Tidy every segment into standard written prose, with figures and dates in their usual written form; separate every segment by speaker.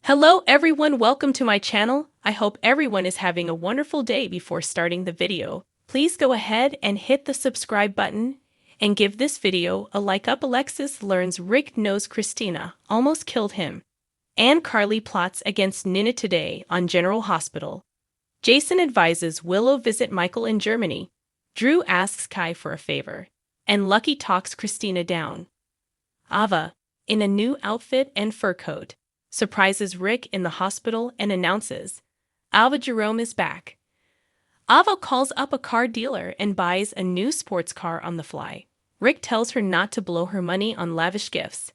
Speaker 1: Hello everyone, welcome to my channel. I hope everyone is having a wonderful day. Before starting the video, please go ahead and hit the subscribe button and give this video a like up. Alexis learns Rick knows Kristina almost killed him, and Carly plots against Nina today on General Hospital. Jason advises Willow visit Michael in Germany. Drew asks Kai for a favor, and Lucky talks Kristina down. Ava, in a new outfit and fur coat, surprises Rick in the hospital and announces, Ava Jerome is back. Ava calls up a car dealer and buys a new sports car on the fly. Rick tells her not to blow her money on lavish gifts.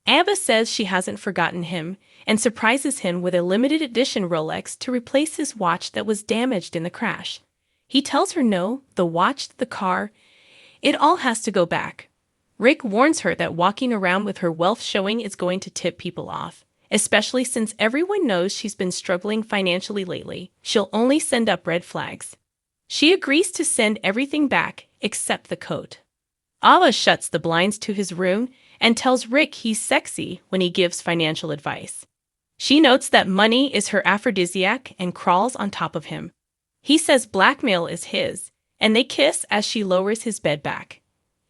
Speaker 1: Ava says she hasn't forgotten him and surprises him with a limited edition Rolex to replace his watch that was damaged in the crash. He tells her no, the watch, the car, it all has to go back. Rick warns her that walking around with her wealth showing is going to tip people off, especially since everyone knows she's been struggling financially lately. She'll only send up red flags. She agrees to send everything back except the coat. Ava shuts the blinds to his room and tells Rick he's sexy when he gives financial advice. She notes that money is her aphrodisiac and crawls on top of him. He says blackmail is his, and they kiss as she lowers his bed back.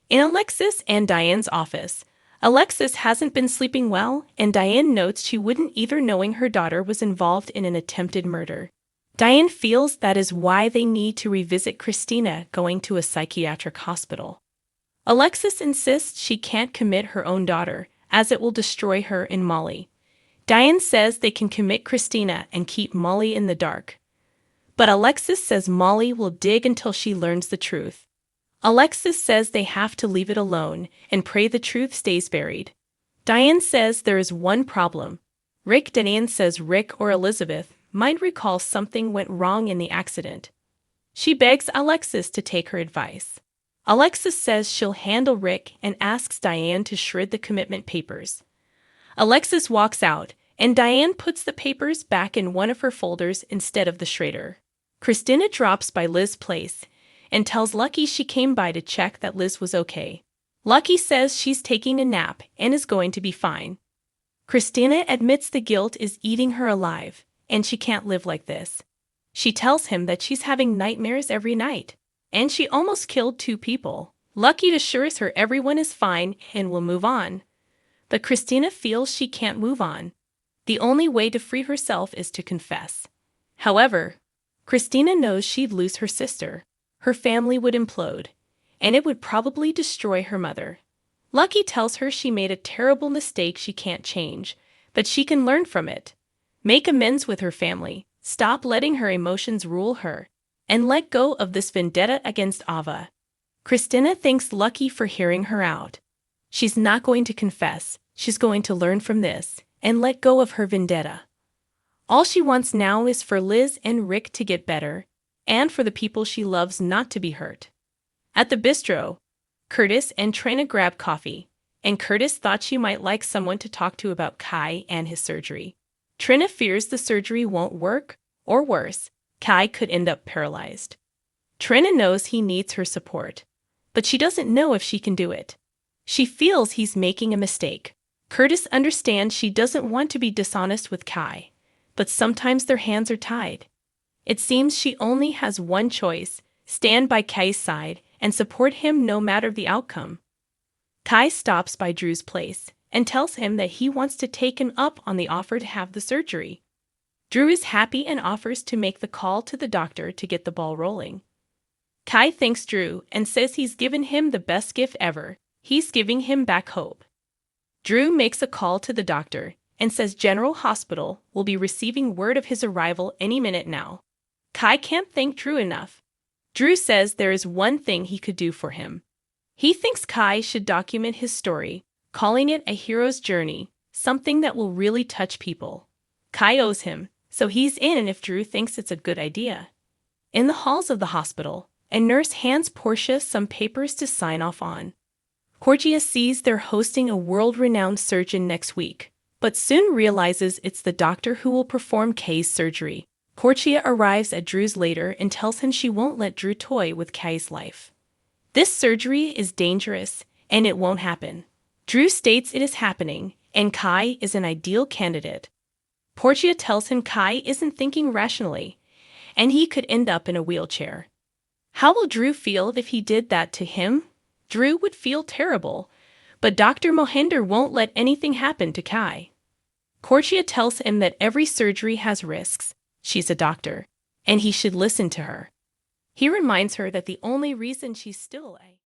Speaker 1: In Alexis and Diane's office, Alexis hasn't been sleeping well, and Diane notes she wouldn't either, knowing her daughter was involved in an attempted murder. Diane feels that is why they need to revisit Kristina going to a psychiatric hospital. Alexis insists she can't commit her own daughter, as it will destroy her and Molly. Diane says they can commit Kristina and keep Molly in the dark. But Alexis says Molly will dig until she learns the truth. Alexis says they have to leave it alone and pray the truth stays buried. Diane says there is one problem. Diane says Rick or Elizabeth might recall something went wrong in the accident. She begs Alexis to take her advice. Alexis says she'll handle Rick and asks Diane to shred the commitment papers. Alexis walks out, and Diane puts the papers back in one of her folders instead of the shredder. Kristina drops by Liz's place and tells Lucky she came by to check that Liz was okay. Lucky says she's taking a nap and is going to be fine. Kristina admits the guilt is eating her alive, and she can't live like this. She tells him that she's having nightmares every night, and she almost killed 2 people. Lucky assures her everyone is fine and will move on. But Kristina feels she can't move on. The only way to free herself is to confess. However, Kristina knows she'd lose her sister. Her family would implode, and it would probably destroy her mother. Lucky tells her she made a terrible mistake she can't change, but she can learn from it, make amends with her family, stop letting her emotions rule her, and let go of this vendetta against Ava. Kristina thanks Lucky for hearing her out. She's not going to confess, she's going to learn from this and let go of her vendetta. All she wants now is for Liz and Rick to get better, and for the people she loves not to be hurt. At the bistro, Curtis and Trina grab coffee, and Curtis thought she might like someone to talk to about Kai and his surgery. Trina fears the surgery won't work, or worse, Kai could end up paralyzed. Trina knows he needs her support, but she doesn't know if she can do it. She feels he's making a mistake. Curtis understands she doesn't want to be dishonest with Kai, but sometimes their hands are tied. It seems she only has one choice: stand by Kai's side and support him no matter the outcome. Kai stops by Drew's place and tells him that he wants to take him up on the offer to have the surgery. Drew is happy and offers to make the call to the doctor to get the ball rolling. Kai thanks Drew and says he's given him the best gift ever. He's giving him back hope. Drew makes a call to the doctor and says General Hospital will be receiving word of his arrival any minute now. Kai can't thank Drew enough. Drew says there is one thing he could do for him. He thinks Kai should document his story, calling it a hero's journey, something that will really touch people. Kai owes him, so he's in if Drew thinks it's a good idea. In the halls of the hospital, a nurse hands Portia some papers to sign off on. Portia sees they're hosting a world-renowned surgeon next week, but soon realizes it's the doctor who will perform Kai's surgery. Portia arrives at Drew's later and tells him she won't let Drew toy with Kai's life. This surgery is dangerous, and it won't happen. Drew states it is happening, and Kai is an ideal candidate. Portia tells him Kai isn't thinking rationally, and he could end up in a wheelchair. How will Drew feel if he did that to him? Drew would feel terrible, but Dr. Mohinder won't let anything happen to Kai. Portia tells him that every surgery has risks. She's a doctor, and he should listen to her. He reminds her that the only reason she's still a